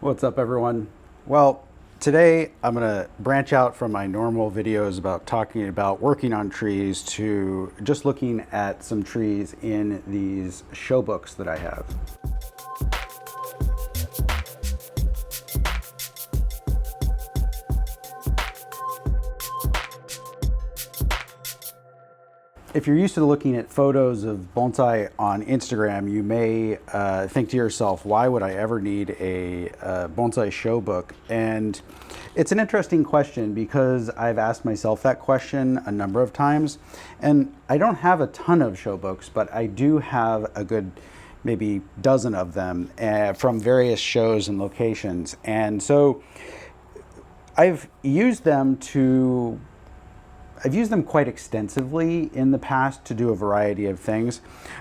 What's up, everyone? Well, today I'm going to branch out from my normal videos about talking about working on trees to just looking at some trees in these show books that I have. If you're used to looking at photos of bonsai on Instagram, you may think to yourself, why would I ever need a bonsai show book? And it's an interesting question because I've asked myself that question a number of times. And I don't have a ton of show books, but I do have a good maybe dozen of them from various shows and locations. And so I've used them quite extensively in the past to do a variety of things.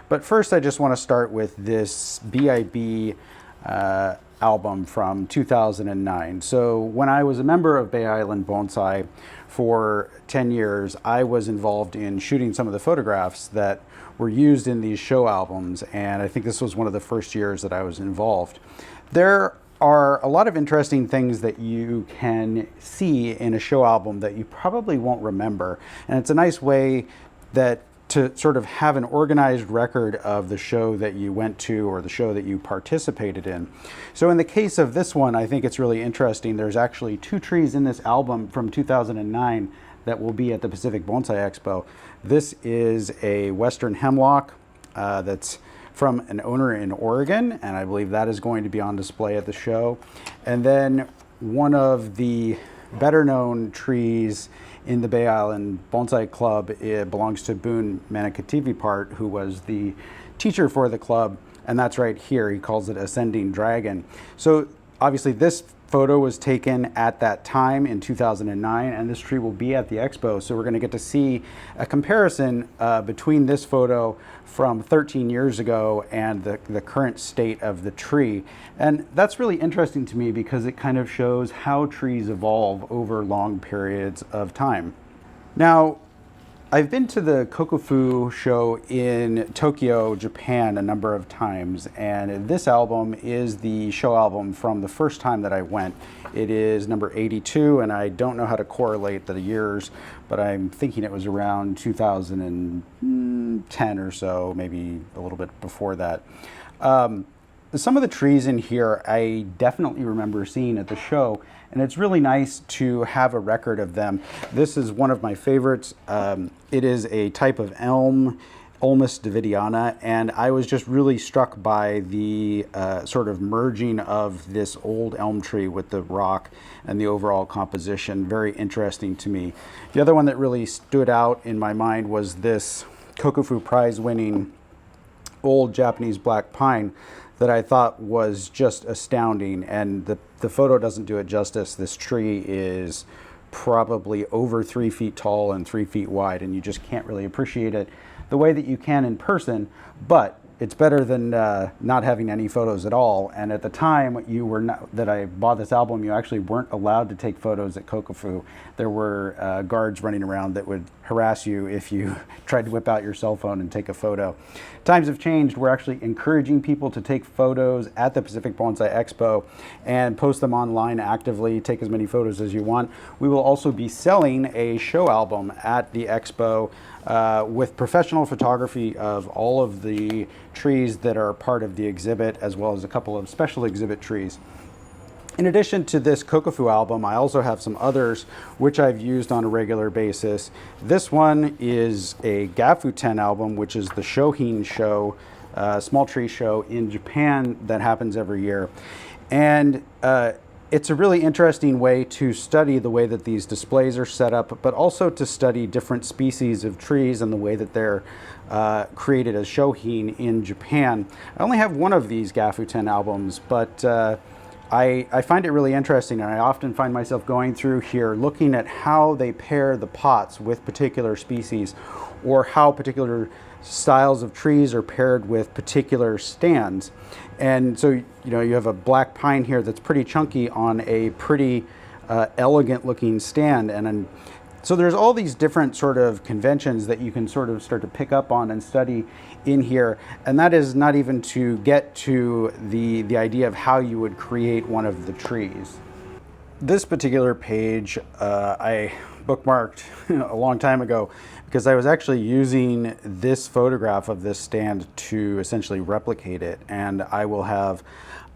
But first, I just want to start with this BIB album from 2009. So when I was a member of Bay Island Bonsai for 10 years, I was involved in shooting some of the photographs that were used in these show albums. And I think this was one of the first years that I was involved. There are a lot of interesting things that you can see in a show album that you probably won't remember. And it's a nice way to sort of have an organized record of the show that you went to or the show that you participated in. So in the case of this one, I think it's really interesting. There's actually 2 trees in this album from 2009 that will be at the Pacific Bonsai Expo. This is a Western hemlock that's from an owner in Oregon, and I believe that is going to be on display at the show. And then one of the better known trees in the Bay Island Bonsai Club, it belongs to Boone Manakativi, who was the teacher for the club, and that's right here. He calls it Ascending Dragon. So obviously this photo was taken at that time in 2009, and this tree will be at the expo. So we're going to get to see a comparison between this photo from 13 years ago and the current state of the tree. And that's really interesting to me because it kind of shows how trees evolve over long periods of time. Now, I've been to the Kokufu show in Tokyo, Japan a number of times, and this album is the show album from the first time that I went. It is number 82, and I don't know how to correlate the years, but I'm thinking it was around 2010 or so, maybe a little bit before that. Some of the trees in here I definitely remember seeing at the show, and it's really nice to have a record of them. This is one of my favorites. It is a type of elm, Ulmus davidiana, and I was just really struck by the sort of merging of this old elm tree with the rock and the overall composition. Very interesting to me. The other one that really stood out in my mind was this Kokufu-prize winning old Japanese black pine that I thought was just astounding, and the photo doesn't do it justice. This tree is probably over 3 feet tall and 3 feet wide, and you just can't really appreciate it the way that you can in person, but it's better than not having any photos at all. And at the time that I bought this album, you actually weren't allowed to take photos at Kokufu. There were guards running around that would harass you if you tried to whip out your cell phone and take a photo. Times have changed. We're actually encouraging people to take photos at the Pacific Bonsai Expo and post them online actively. Take as many photos as you want. We will also be selling a show album at the expo with professional photography of all of the trees that are part of the exhibit, as well as a couple of special exhibit trees. In addition to this Kokufu album, I also have some others which I've used on a regular basis. This one is a Gafuten album, which is the Shohin show, small tree show in Japan that happens every year. And it's a really interesting way to study the way that these displays are set up, but also to study different species of trees and the way that they're created as shohin in Japan. I only have one of these Gafuten albums, but I find it really interesting, and I often find myself going through here looking at how they pair the pots with particular species, or how particular styles of trees are paired with particular stands. And so, you know, you have a black pine here that's pretty chunky on a pretty elegant looking stand, and So there's all these different sort of conventions that you can sort of start to pick up on and study in here. And that is not even to get to the idea of how you would create one of the trees. This particular page I bookmarked a long time ago because I was actually using this photograph of this stand to essentially replicate it. And I will have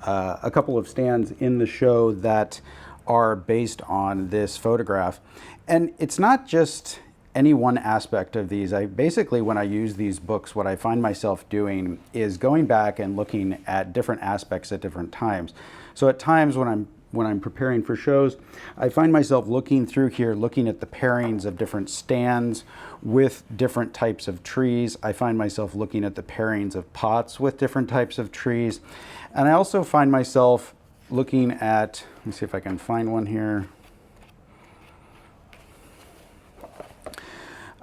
a couple of stands in the show that are based on this photograph. And it's not just any one aspect of these. Basically, when I use these books, what I find myself doing is going back and looking at different aspects at different times. So at times when I'm preparing for shows, I find myself looking through here, looking at the pairings of different stands with different types of trees. I find myself looking at the pairings of pots with different types of trees. And I also find myself looking at, let me see if I can find one here.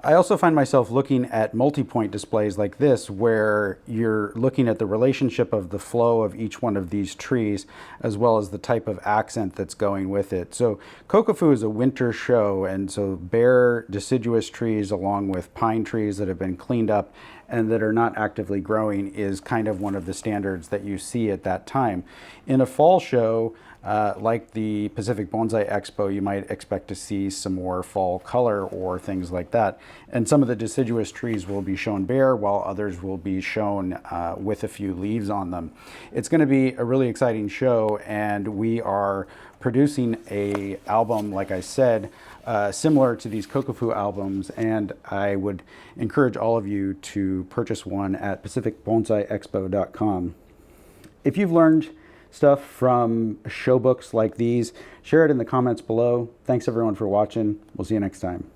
I also find myself looking at multi-point displays like this, where you're looking at the relationship of the flow of each one of these trees, as well as the type of accent that's going with it. So Kokufu is a winter show, and so bare deciduous trees along with pine trees that have been cleaned up and that are not actively growing is kind of one of the standards that you see at that time. In a fall show, like the Pacific Bonsai Expo, you might expect to see some more fall color or things like that. And some of the deciduous trees will be shown bare, while others will be shown with a few leaves on them. It's going to be a really exciting show, and we are producing an album, like I said, similar to these Kokufu albums, and I would encourage all of you to purchase one at pacificbonsaiexpo.com. If you've learned stuff from show books like these, share it in the comments below. Thanks everyone for watching. We'll see you next time.